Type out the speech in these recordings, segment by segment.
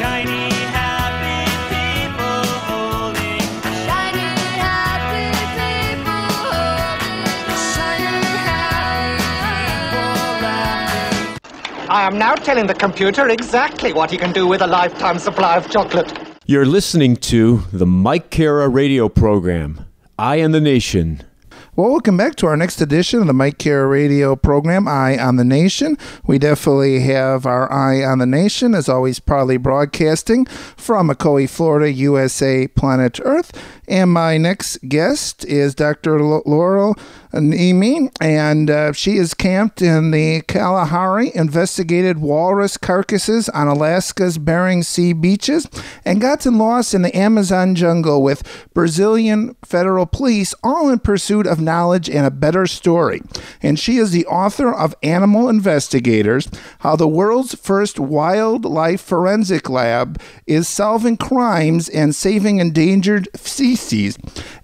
Shiny, happy people holding. Shiny, happy people holding. Shiny, happy people laughing. I am now telling the computer exactly what he can do with a lifetime supply of chocolate. You're listening to the Mike Cara radio program, Eye on the Nation. Well, welcome back to our next edition of the Mike Cara radio program, Eye on the Nation. We definitely have our Eye on the Nation, as always, proudly broadcasting from Macoy, Florida, USA, planet Earth. And my next guest is Dr. Laurel Neme, and she is camped in the Kalahari, investigated walrus carcasses on Alaska's Bering Sea beaches, and gotten lost in the Amazon jungle with Brazilian federal police, all in pursuit of knowledge and a better story. And she is the author of Animal Investigators, How the World's First Wildlife Forensic Lab is Solving Crimes and Saving Endangered Species,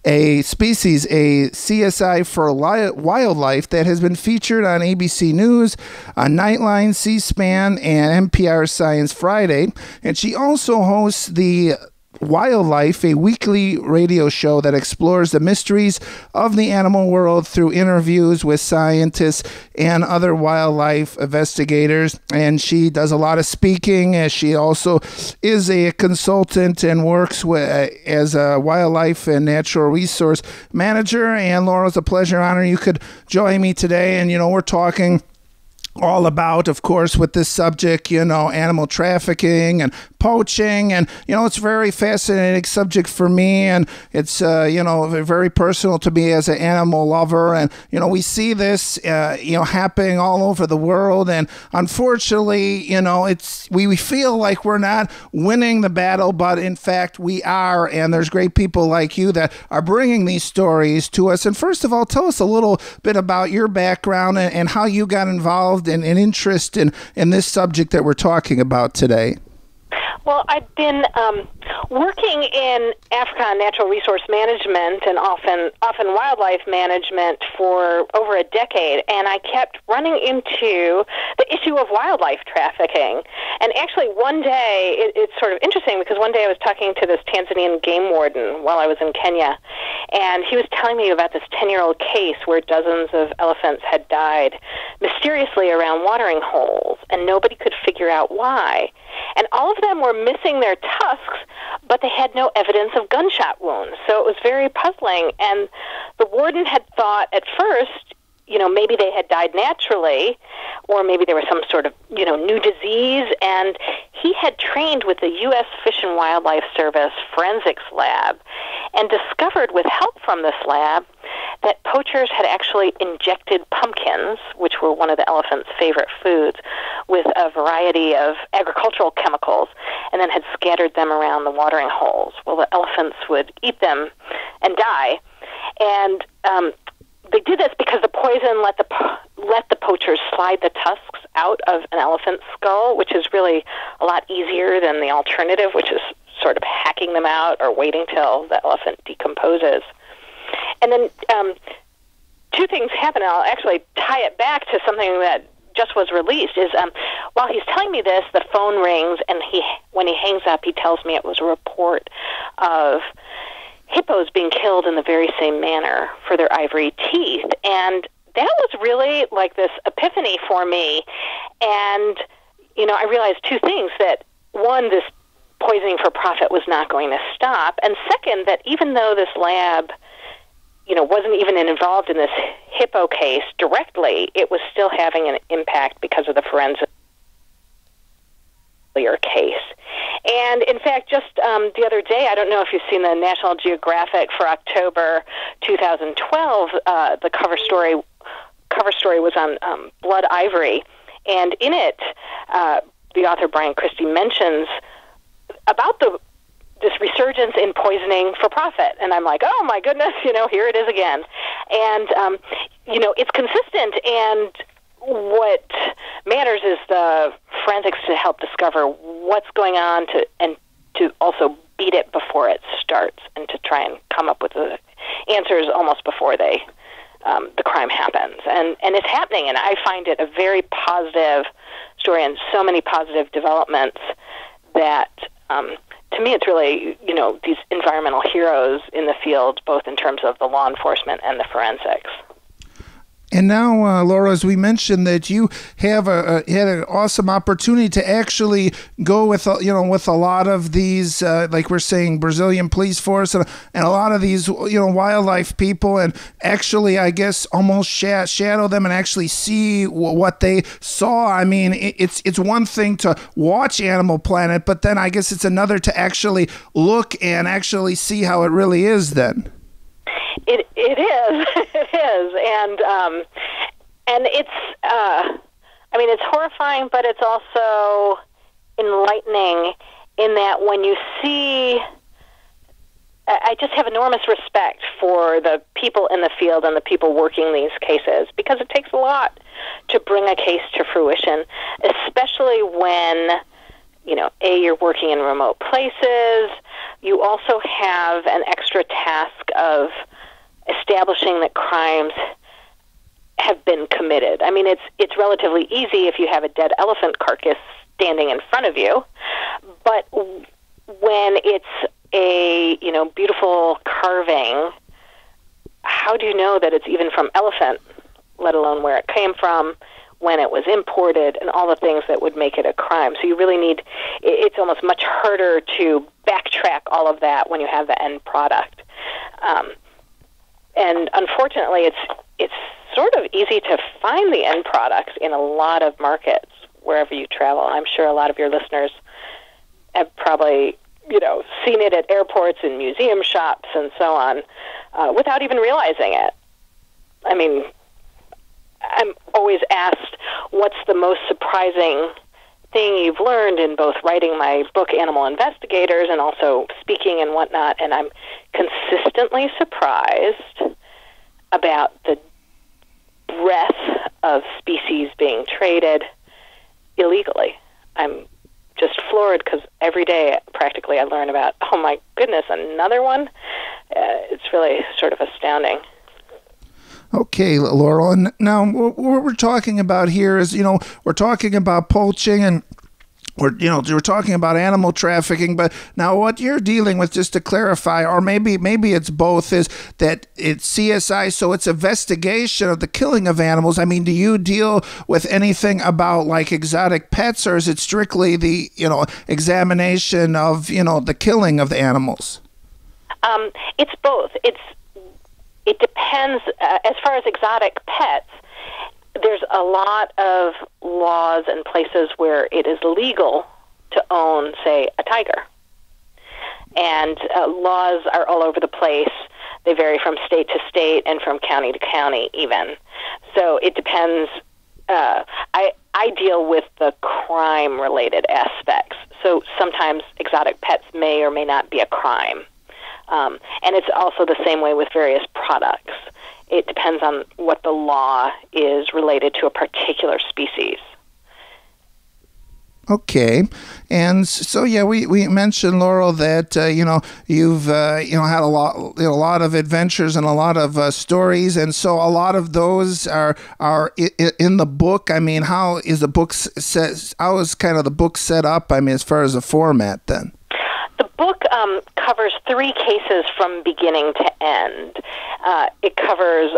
a CSI for wildlife that has been featured on ABC News, on Nightline, C-SPAN, and NPR Science Friday. And she also hosts the Wildlife, a weekly radio show that explores the mysteries of the animal world through interviews with scientists and other wildlife investigators. And she does a lot of speaking, as she also is a consultant and works as a wildlife and natural resource manager. And Laura, it's a pleasure, honor you could join me today. And, we're talking all about, of course, with this subject, animal trafficking and poaching. And, it's a very fascinating subject for me. And it's, very personal to me as an animal lover. And, we see this, happening all over the world. And unfortunately, we feel like we're not winning the battle, but in fact we are. And there's great people like you that are bringing these stories to us. And first of all, tell us a little bit about your background and how you got involved and interest in this subject that we're talking about today. Well, I've been working in Africa on natural resource management and often wildlife management for over a decade, and I kept running into the issue of wildlife trafficking. And actually one day, it's sort of interesting because one day I was talking to this Tanzanian game warden while I was in Kenya, and he was telling me about this 10-year-old case where dozens of elephants had died mysteriously around watering holes, and nobody could figure out why. And all of them were missing their tusks, but they had no evidence of gunshot wounds. So it was very puzzling. And the warden had thought at first, maybe they had died naturally, or maybe there was some sort of, new disease. And he had trained with the U.S. Fish and Wildlife Service Forensics Lab and discovered with help from this lab that poachers had actually injected pumpkins, which were one of the elephant's favorite foods, with a variety of agricultural chemicals, and then had scattered them around the watering holes. Well, the elephants would eat them and die. And they did this because the poison let the poachers slide the tusks out of an elephant's skull, which is really a lot easier than the alternative, which is sort of hacking them out or waiting till the elephant decomposes. And then two things happen, and I'll actually tie it back to something that just was released, is while he's telling me this, the phone rings, and when he hangs up, he tells me it was a report of hippos being killed in the very same manner for their ivory teeth. And that was really like this epiphany for me. And, I realized two things, that one, this poisoning for profit was not going to stop, and second, that even though this lab wasn't even involved in this hippo case directly, it was still having an impact because of the forensic case. And in fact, just the other day, I don't know if you've seen the National Geographic for October 2012, the cover story was on blood ivory, and in it, the author Brian Christie mentions about this resurgence in poisoning for profit. And I'm like, oh my goodness, here it is again. And, it's consistent, and what matters is the forensics to help discover what's going on and to also beat it before it starts, and to try and come up with the answers almost before the crime happens. And it's happening, and I find it a very positive story and so many positive developments that to me, it's really, these environmental heroes in the field, both in terms of the law enforcement and the forensics. And now, Laura, as we mentioned, that you have had an awesome opportunity to actually go with a lot of these, like we're saying, Brazilian police force and a lot of these wildlife people, and actually, I guess, almost shadow them and actually see what they saw. I mean, it's one thing to watch Animal Planet, but then I guess it's another to actually look and actually see how it really is. Then. It is. It is. And it's, it's horrifying, but it's also enlightening in that when you see, I just have enormous respect for the people in the field and the people working these cases, because it takes a lot to bring a case to fruition, especially when, you're working in remote places. You also have an extra task of establishing that crimes have been committed. I mean, it's relatively easy if you have a dead elephant carcass standing in front of you, but when it's a beautiful carving, how do you know that it's even from elephant, let alone where it came from, when it was imported, and all the things that would make it a crime? So you really need, it's almost much harder to backtrack all of that when you have the end product. And unfortunately, it's sort of easy to find the end products in a lot of markets wherever you travel. I'm sure a lot of your listeners have probably, seen it at airports and museum shops and so on, without even realizing it. I mean, I'm always asked, what's the most surprising thing you've learned in both writing my book, Animal Investigators, and also speaking and whatnot, and I'm consistently surprised about the breadth of species being traded illegally. I'm just floored because every day, practically, I learn about, oh my goodness, another one? It's really sort of astounding. Okay, Laurel. And now what we're talking about here is, we're talking about poaching and we're talking about animal trafficking, but now what you're dealing with, just to clarify, or maybe it's both, is that it's CSI, so it's investigation of the killing of animals. I mean, do you deal with anything about like exotic pets, or is it strictly the examination of the killing of the animals? It's both. It depends. As far as exotic pets, there's a lot of laws and places where it is legal to own, say, a tiger. And laws are all over the place. They vary from state to state and from county to county even. So it depends. I deal with the crime-related aspects. So sometimes exotic pets may or may not be a crime. And it's also the same way with various products. It depends on what the law is related to a particular species. Okay, and so we mentioned, Laurel, that you've had a lot of adventures and a lot of stories, and so a lot of those are in the book. I mean, how is the book how is kind of the book set up? I mean, as far as the format, then. The book covers 3 cases from beginning to end. It covers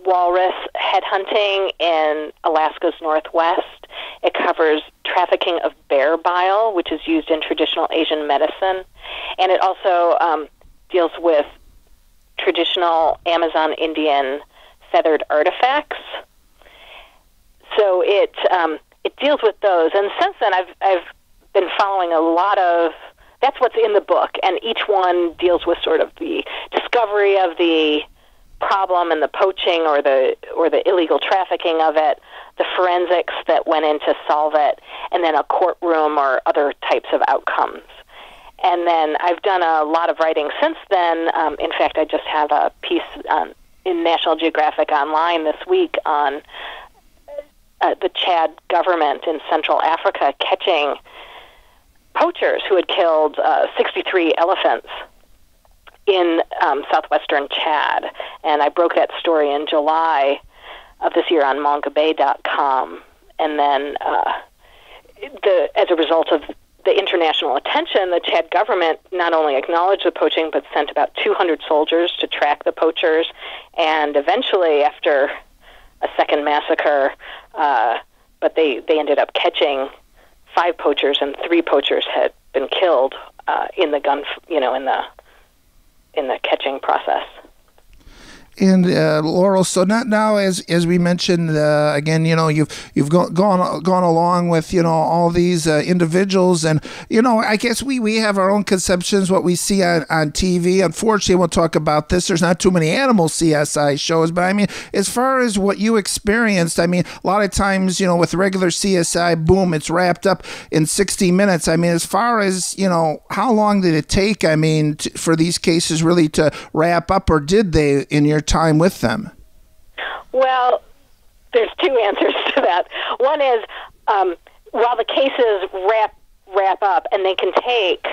walrus headhunting in Alaska's Northwest. It covers trafficking of bear bile, which is used in traditional Asian medicine. And it also deals with traditional Amazon Indian feathered artifacts. So it deals with those. And since then, I've been following a lot of. That's what's in the book, and each one deals with sort of the discovery of the problem and the poaching or the illegal trafficking of it, the forensics that went in to solve it, and then a courtroom or other types of outcomes. And then I've done a lot of writing since then. In fact, I just have a piece in National Geographic Online this week on the Chad government in Central Africa catching poachers who had killed 63 elephants in southwestern Chad. And I broke that story in July of this year on mongabay.com. And then as a result of the international attention, the Chad government not only acknowledged the poaching, but sent about 200 soldiers to track the poachers. And eventually, after a second massacre, but they ended up catching 5 poachers, and 3 poachers had been killed in the in the catching process. And Laurel, so not now, as we mentioned again, you've gone along with all these individuals, and I guess we have our own conceptions what we see on TV. Unfortunately, we'll talk about this. There's not too many animal CSI shows, but I mean, as far as what you experienced, I mean, a lot of times with regular CSI, boom, it's wrapped up in 60 minutes. I mean, as far as how long did it take? I mean, for these cases really to wrap up, or did they in your time with them? Well, there's 2 answers to that. One is, while the cases wrap up, and they can take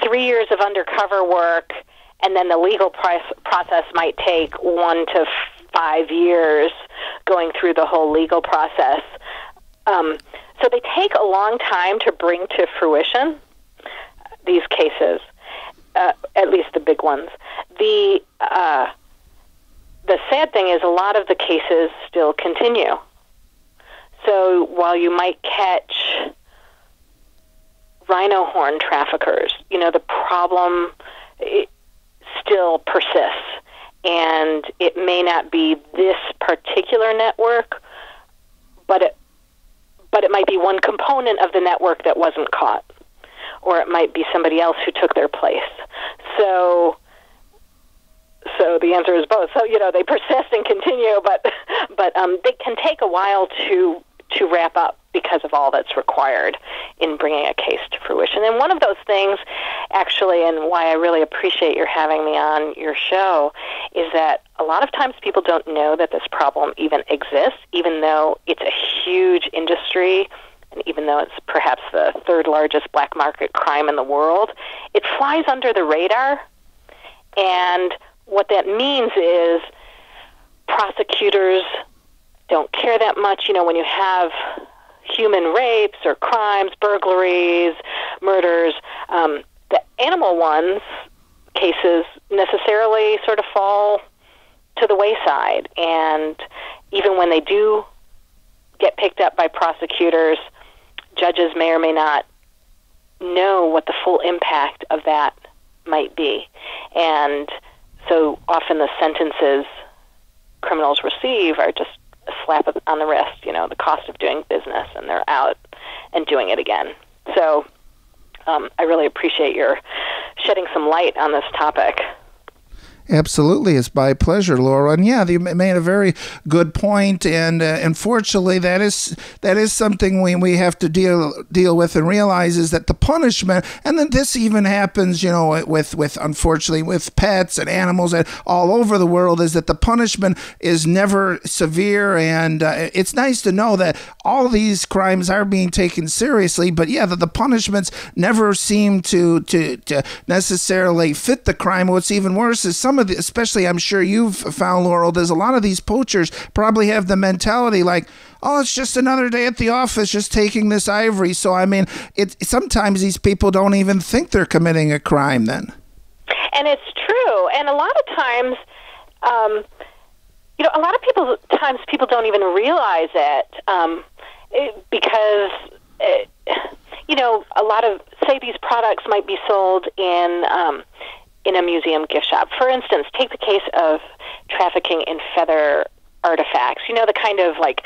3 years of undercover work, and then the legal process might take 1 to 5 years going through the whole legal process. So they take a long time to bring to fruition, these cases, at least the big ones. The sad thing is a lot of the cases still continue. So while you might catch rhino horn traffickers, the problem still persists. And it may not be this particular network, but it might be one component of the network that wasn't caught. Or it might be somebody else who took their place. So the answer is both. So they persist and continue, but they can take a while to wrap up because of all that's required in bringing a case to fruition. And one of those things, actually, and why I really appreciate your having me on your show, is that a lot of times people don't know that this problem even exists, even though it's a huge industry. And even though it's perhaps the 3rd largest black market crime in the world, it flies under the radar. And what that means is prosecutors don't care that much. When you have human rapes or crimes, burglaries, murders, the animal ones, cases necessarily sort of fall to the wayside. And even when they do get picked up by prosecutors, judges may or may not know what the full impact of that might be. And so often the sentences criminals receive are just a slap on the wrist, the cost of doing business, and they're out and doing it again. So I really appreciate your shedding some light on this topic. Absolutely, it's my pleasure, Laura. And yeah, you made a very good point. And unfortunately, that is something we have to deal with and realize is that the punishment, and then this even happens, with unfortunately with pets and animals all over the world, is that the punishment is never severe. And it's nice to know that all these crimes are being taken seriously. But yeah, the punishments never seem to necessarily fit the crime. What's even worse is especially I'm sure you've found, Laurel, there's a lot of these poachers probably have the mentality like, oh, it's just another day at the office, just taking this ivory. So, I mean, sometimes these people don't even think they're committing a crime then. And it's true. And a lot of times, people don't even realize it because, a lot of, say these products might be sold in a museum gift shop. For instance, take the case of trafficking in feather artifacts. The kind of like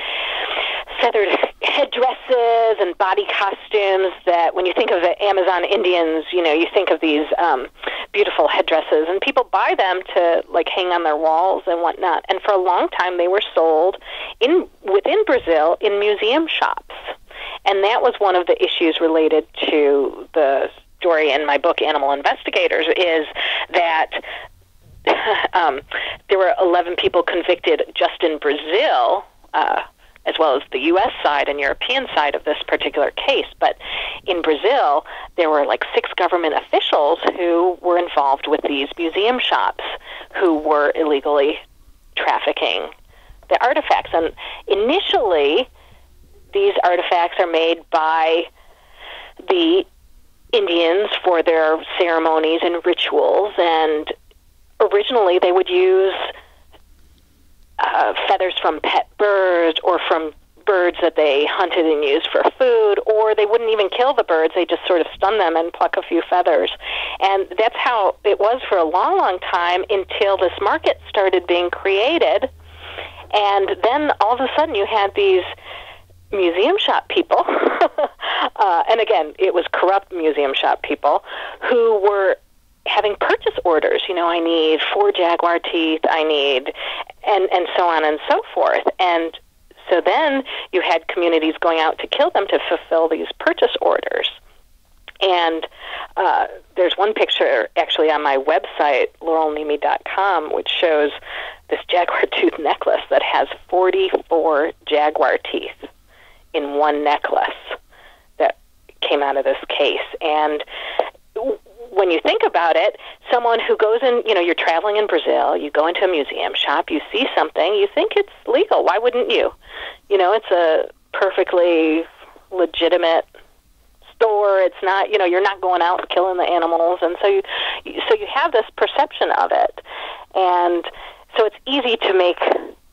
feathered headdresses and body costumes that when you think of the Amazon Indians, you think of these beautiful headdresses, and people buy them to like hang on their walls and whatnot. And for a long time, they were sold within Brazil in museum shops. And that was one of the issues related to the story in my book, Animal Investigators, is that there were 11 people convicted just in Brazil, as well as the U.S. side and European side of this particular case. But in Brazil, there were like 6 government officials who were involved with these museum shops who were illegally trafficking the artifacts. And initially, these artifacts are made by the Indians for their ceremonies and rituals, and originally they would use feathers from pet birds or from birds that they hunted and used for food, or they wouldn't even kill the birds. They just sort of stun them and pluck a few feathers. And that's how it was for a long, long time until this market started being created. And then all of a sudden you had these museum shop people, and again, it was corrupt museum shop people who were having purchase orders. I need 4 jaguar teeth, I need, and so on and so forth. And so then you had communities going out to kill them to fulfill these purchase orders. And there's one picture actually on my website, laurelneme.com, which shows this jaguar tooth necklace that has 44 jaguar teeth in one necklace that came out of this case. And when you think about it, someone who goes in, you're traveling in Brazil, you go into a museum shop, you see something, you think it's legal. Why wouldn't you? It's a perfectly legitimate store. It's not, you're not going out killing the animals. And so you have this perception of it. And so it's easy to make,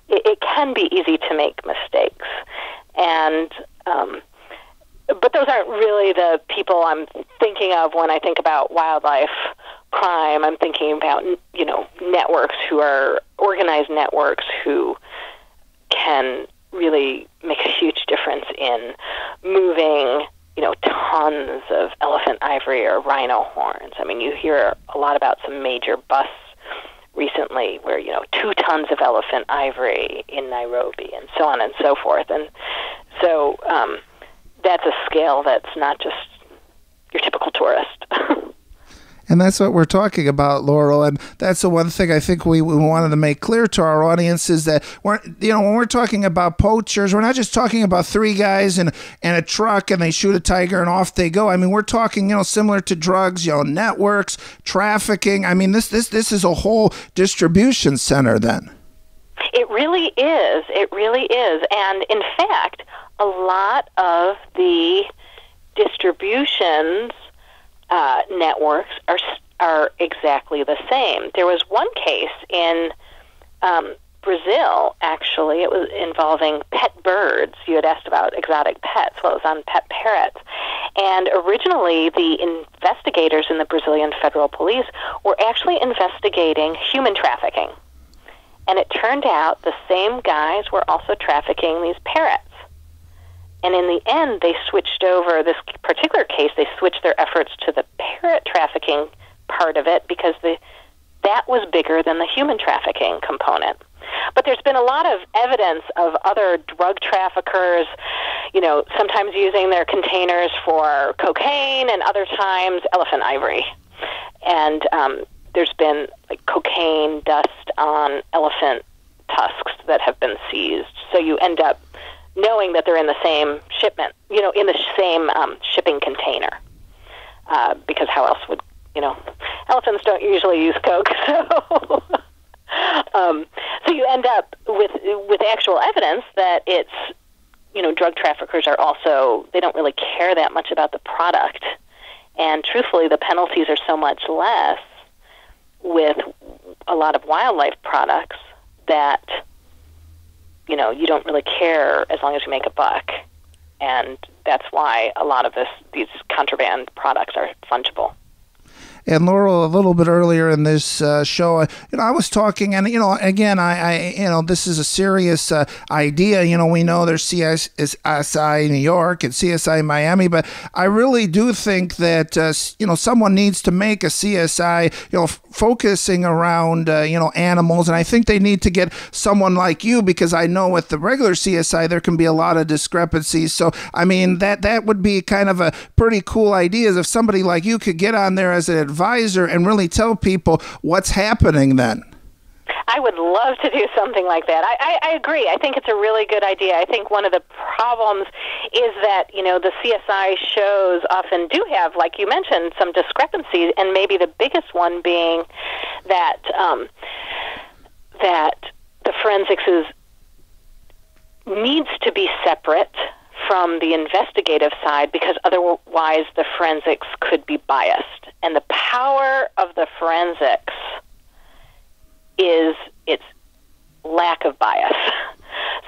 it can be easy to make mistakes. And, but those aren't really the people I'm thinking of when I think about wildlife crime. I'm thinking about, networks who are organized networks who can really make a huge difference in moving, tons of elephant ivory or rhino horns. I mean, you hear a lot about some major busts recently where, 2 tons of elephant ivory in Nairobi and so on and so forth. And so that's a scale that's not just your typical tourist. And that's what we're talking about, Laurel. And that's the one thing I think we wanted to make clear to our audience is that when we're talking about poachers, we're not just talking about 3 guys in a truck and they shoot a tiger and off they go. I mean, we're talking, similar to drugs, networks, trafficking. I mean, this is a whole distribution center then. It really is. It really is. And in fact, a lot of the distributions networks are exactly the same. There was one case in Brazil, actually. It was involving pet birds. You had asked about exotic pets. Well, it was on pet parrots. And originally, the investigators in the Brazilian Federal Police were actually investigating human trafficking. And it turned out the same guys were also trafficking these parrots. And in the end, they switched over, this particular case, they switched their efforts to the parrot trafficking part of it because that was bigger than the human trafficking component. But there's been a lot of evidence of other drug traffickers, sometimes using their containers for cocaine and other times elephant ivory. And there's been cocaine dust on elephant tusks that have been seized. So you end up knowing that they're in the same shipment, in the same shipping container. Because how else would, elephants don't usually use coke, so so you end up with actual evidence that it's, drug traffickers are also, they don't really care that much about the product. And truthfully, the penalties are so much less with a lot of wildlife products that, you don't really care as long as you make a buck. And that's why a lot of these contraband products are fungible. And Laurel, a little bit earlier in this show, I was talking, and again, I this is a serious idea. We know there's CSI New York and CSI Miami, but I really do think that someone needs to make a CSI, focusing around animals, and I think they need to get someone like you, because I know with the regular CSI there can be a lot of discrepancies. So I mean that would be kind of a pretty cool idea, is if somebody like you could get on there as an advisor and really tell people what's happening then. I would love to do something like that. I agree. I think it's a really good idea. I think one of the problems is that, the CSI shows often do have, like you mentioned, some discrepancies, and maybe the biggest one being that that the forensics needs to be separate from the investigative side, because otherwise the forensics could be biased. And the power of the forensics is its lack of bias.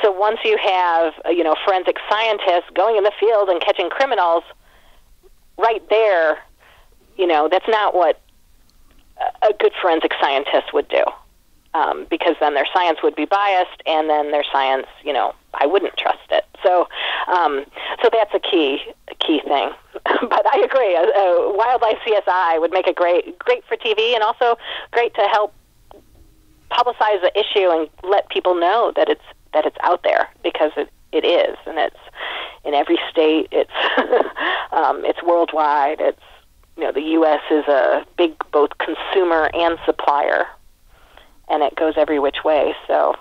So once you have, forensic scientists going in the field and catching criminals, right there, that's not what a good forensic scientist would do, because then their science would be biased, and then their science, I wouldn't trust it. So that's a key thing. But I agree, wildlife CSI would make it great for TV, and also great to help publicize the issue and let people know that it's out there, because it is, and it's in every state. It's it's worldwide. It's the U.S. is a big both consumer and supplier, and it goes every which way. So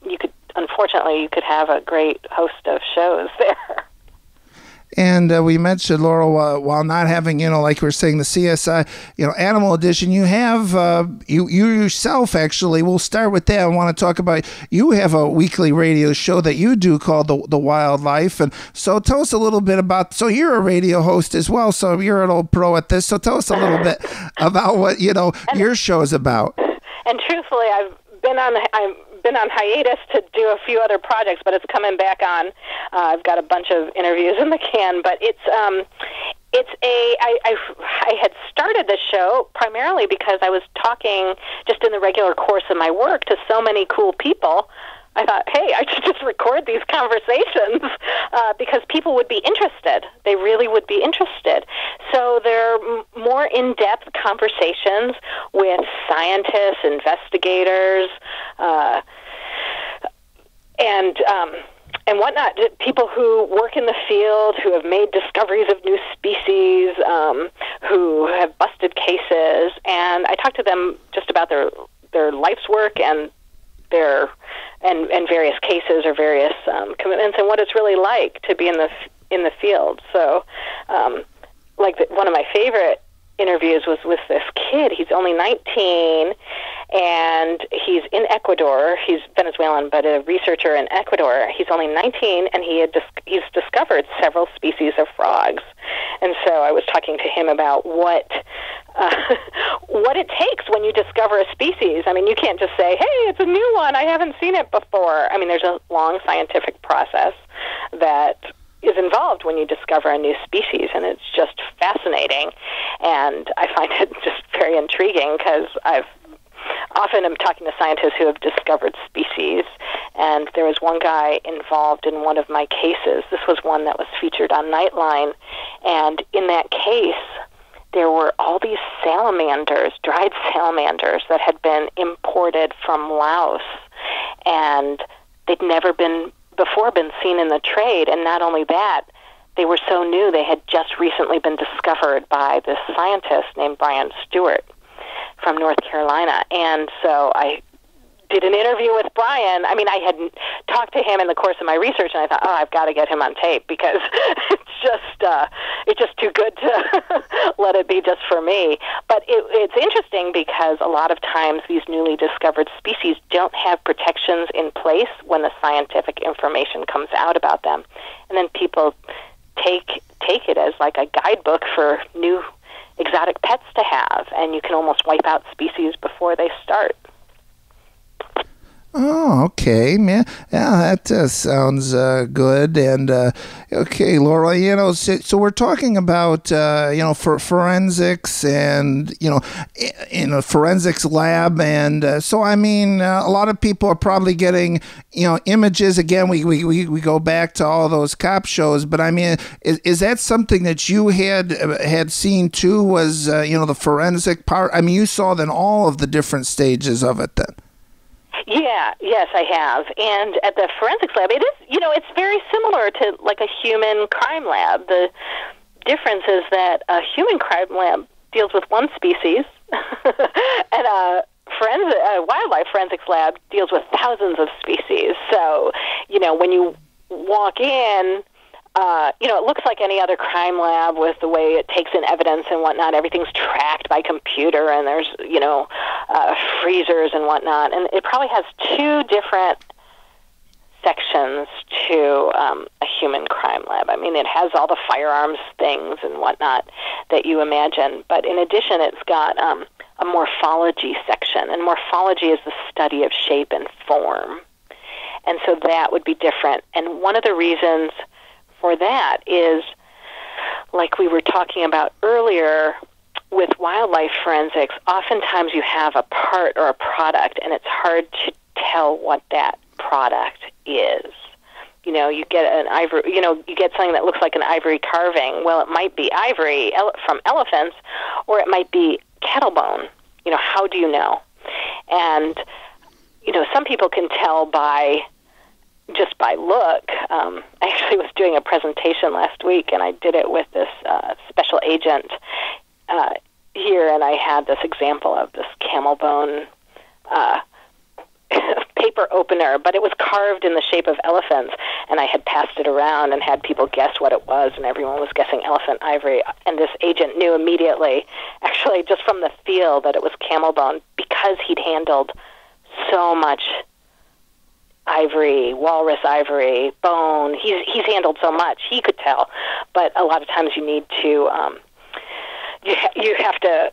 you could have a great host of shows there. And we mentioned, Laurel, while not having, like we were saying, the CSI, Animal Edition, you have, you yourself, actually, we'll start with that. I want to talk about, you have a weekly radio show that you do called The Wildlife. And so tell us a little bit about, so you're a radio host as well, so you're an old pro at this. So tell us a little bit about what, your show is about. And truthfully, I've been on hiatus to do a few other projects, but it's coming back on. I've got a bunch of interviews in the can, but I had started the show primarily because I was talking just in the regular course of my work to so many cool people. I thought, hey, I should just record these conversations because people would be interested. They really would be interested. So they're more in-depth conversations with scientists, investigators, and whatnot. People who work in the field, who have made discoveries of new species, who have busted cases, and I talk to them just about their life's work and their and various cases or various commitments, and what it's really like to be in the field. So, one of my favorite interviews was with this kid. He's only 19, and he's in Ecuador. He's Venezuelan, but a researcher in Ecuador. He's only 19, and he's discovered several species of frogs. And so I was talking to him about what it takes when you discover a species. I mean, you can't just say, hey, it's a new one, I haven't seen it before. I mean, there's a long scientific process that is involved when you discover a new species, and it's just fascinating. And I find it just very intriguing because I'm talking to scientists who have discovered species, and there was one guy involved in one of my cases. This was one that was featured on Nightline, and in that case, there were all these salamanders, dried salamanders, that had been imported from Laos, and they'd never been seen in the trade. And not only that, they were so new, they had just recently been discovered by this scientist named Brian Stewart from North Carolina. And so I did an interview with Brian. I mean, I had talked to him in the course of my research, and I thought, I've got to get him on tape because it's just too good to let it be just for me. But it's interesting because a lot of times these newly discovered species don't have protections in place when the scientific information comes out about them, and then people take it as like a guidebook for new exotic pets to have, and you can almost wipe out species before they start. Oh, okay, man. Yeah, that sounds good. And okay, Laurel, so we're talking about for forensics and in a forensics lab, and so I mean, a lot of people are probably getting images. Again, we go back to all those cop shows, but I mean, is that something that you had seen too? Was the forensic part? I mean, you saw then all of the different stages of it then. Yes, I have. And at the forensics lab, it is, it's very similar to like a human crime lab. The difference is that a human crime lab deals with one species, and a wildlife forensics lab deals with thousands of species. So, when you walk in, it looks like any other crime lab with the way it takes in evidence and whatnot. Everything's tracked by computer, and there's, freezers and whatnot. And it probably has two different sections to a human crime lab. I mean, it has all the firearms things and whatnot that you imagine, but in addition, it's got a morphology section, and morphology is the study of shape and form. And so that would be different. And one of the reasons for that is, like we were talking about earlier, with wildlife forensics, oftentimes you have a part or a product, and it's hard to tell what that product is. You know, you get an ivory, you get something that looks like an ivory carving. Well, it might be ivory from elephants, or it might be cattle bone. You know, how do you know? And, some people can tell just by look. I actually was doing a presentation last week, and I did it with this special agent here, and I had this example of this camel bone paper opener, but it was carved in the shape of elephants, and I had passed it around and had people guess what it was, and everyone was guessing elephant ivory, and this agent knew immediately, actually just from the feel, that it was camel bone, because he'd handled so much ivory, walrus ivory, bone. He's handled so much. He could tell, but a lot of times you need to you have to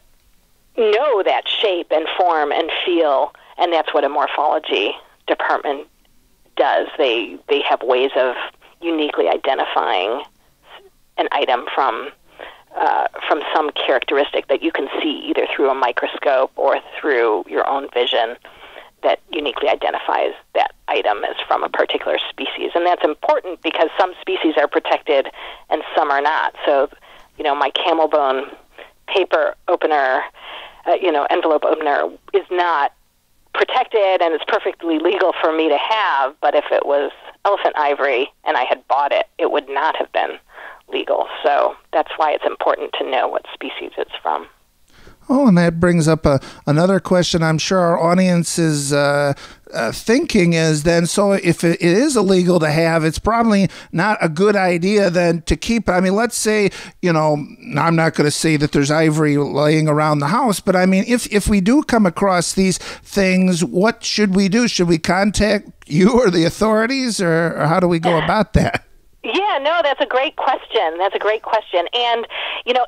know that shape and form and feel, and that's what a morphology department does. They have ways of uniquely identifying an item from some characteristic that you can see either through a microscope or through your own vision that uniquely identifies that item as from a particular species. And that's important because some species are protected and some are not. So, my camel bone paper opener, envelope opener is not protected, and it's perfectly legal for me to have, but if it was elephant ivory and I had bought it, it would not have been legal. So that's why it's important to know what species it's from. Oh, and that brings up another question I'm sure our audience is thinking is then, so if it is illegal to have, it's probably not a good idea then to keep it. I mean, let's say, I'm not going to say that there's ivory laying around the house, but I mean, if we do come across these things, what should we do? Should we contact you or the authorities, or how do we go about that? Yeah, no, that's a great question. And,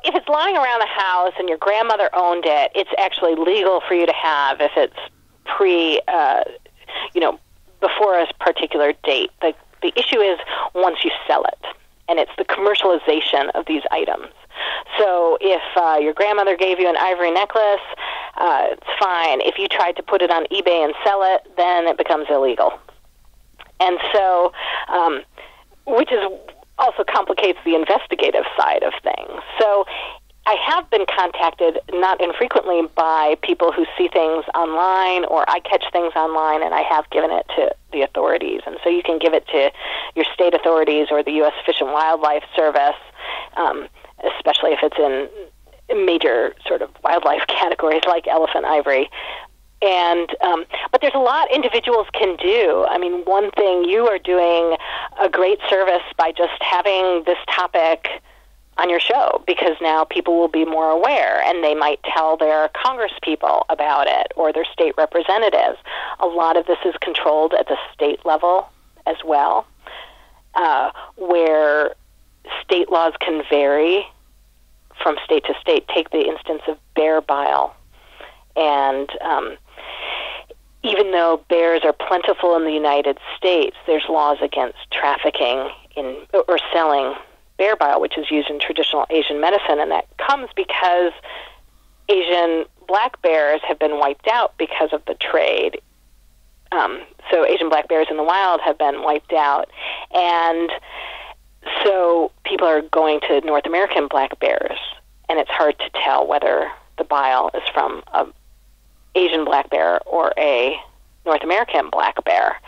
if it's lying around the house and your grandmother owned it, it's actually legal for you to have if it's before a particular date. The issue is once you sell it, and it's the commercialization of these items. So if your grandmother gave you an ivory necklace, it's fine. If you tried to put it on eBay and sell it, then it becomes illegal. And so, which is also complicates the investigative side of things. So I have been contacted not infrequently by people who see things online, or I catch things online, and I have given it to the authorities. And so you can give it to your state authorities or the U.S. Fish and Wildlife Service, especially if it's in major sort of wildlife categories like elephant ivory. And but there's a lot individuals can do. I mean, one thing, you are doing a great service by just having this topic on your show, because now people will be more aware, and they might tell their congresspeople about it or their state representatives. A lot of this is controlled at the state level as well, where state laws can vary from state to state. Take the instance of bear bile. And even though bears are plentiful in the United States, there's laws against trafficking in or selling bear bile, which is used in traditional Asian medicine, and that comes because Asian black bears have been wiped out because of the trade. So Asian black bears in the wild have been wiped out, and so people are going to North American black bears, and it's hard to tell whether the bile is from a Asian black bear or a North American black bear.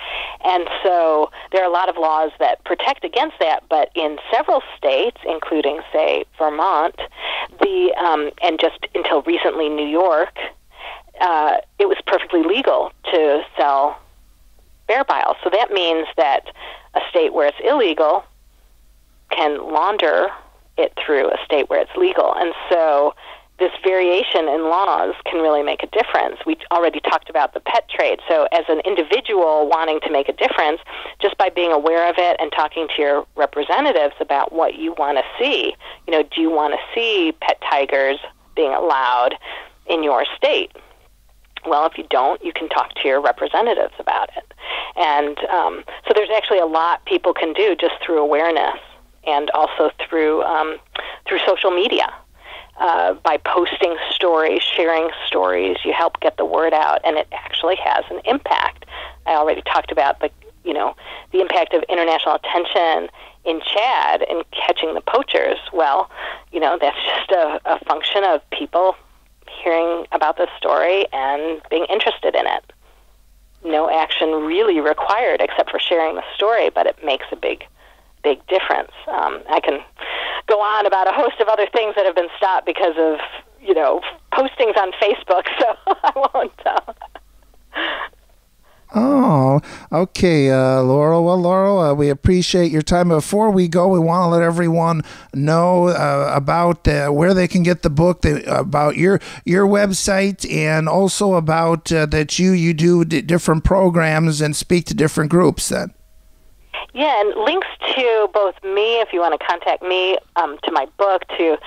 And so there are a lot of laws that protect against that, but in several states, including, say, Vermont, and just until recently New York, it was perfectly legal to sell bear bile. So that means that a state where it's illegal can launder it through a state where it's legal. And so this very variation in laws can really make a difference. We already talked about the pet trade. So as an individual wanting to make a difference, just by being aware of it and talking to your representatives about what you want to see, do you want to see pet tigers being allowed in your state? Well, if you don't, you can talk to your representatives about it. And so there's actually a lot people can do just through awareness and also through social media. By posting stories, sharing stories, you help get the word out, and it actually has an impact. I already talked about the impact of international attention in Chad in catching the poachers. Well, that's just a function of people hearing about this story and being interested in it. No action really required except for sharing the story, but it makes a big difference. I can go on about a host of other things that have been stopped because of, postings on Facebook, so I won't. Oh, okay, Laurel. Well, Laurel, we appreciate your time. Before we go, we want to let everyone know about where they can get the book, about your website, and also about that you do different programs and speak to different groups then. Yeah, and links to both me, if you want to contact me, to my book, to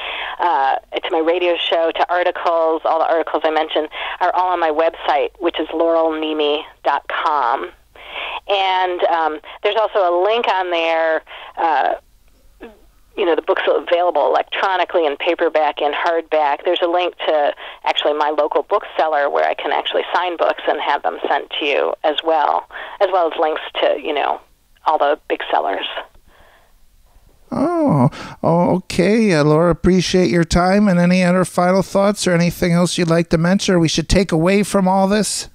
my radio show, to articles, all the articles I mentioned are all on my website, which is laurelneme.com. And there's also a link on there. The book's available electronically in paperback and hardback. There's a link to actually my local bookseller where I can actually sign books and have them sent to you as well as links to, all the big sellers. Oh, okay. Laura, appreciate your time. And any other final thoughts or anything else you'd like to mention or we should take away from all this?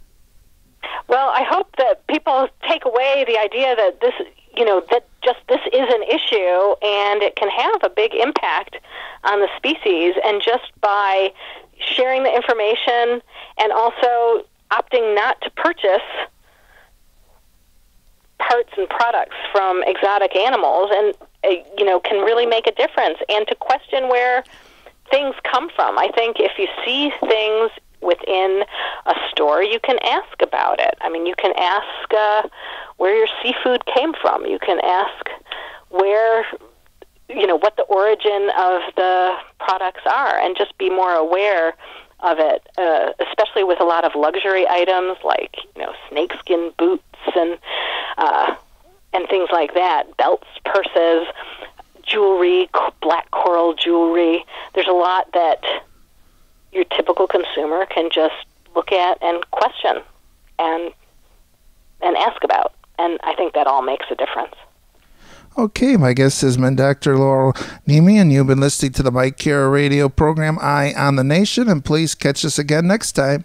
Well, I hope that people take away the idea that this is an issue and it can have a big impact on the species, and just by sharing the information and also opting not to purchase parts and products from exotic animals, and can really make a difference, and to question where things come from. I think if you see things within a store, you can ask about it. I mean, you can ask where your seafood came from. You can ask where, what the origin of the products are, and just be more aware of it, especially with a lot of luxury items like, snakeskin boots and things like that, belts, purses, jewelry, black coral jewelry. There's a lot that your typical consumer can just look at and question and ask about. And I think that all makes a difference. Okay, my guest has been Dr. Laurel Neme, and you've been listening to the Mike Kara radio program, Eye on the Nation, and please catch us again next time.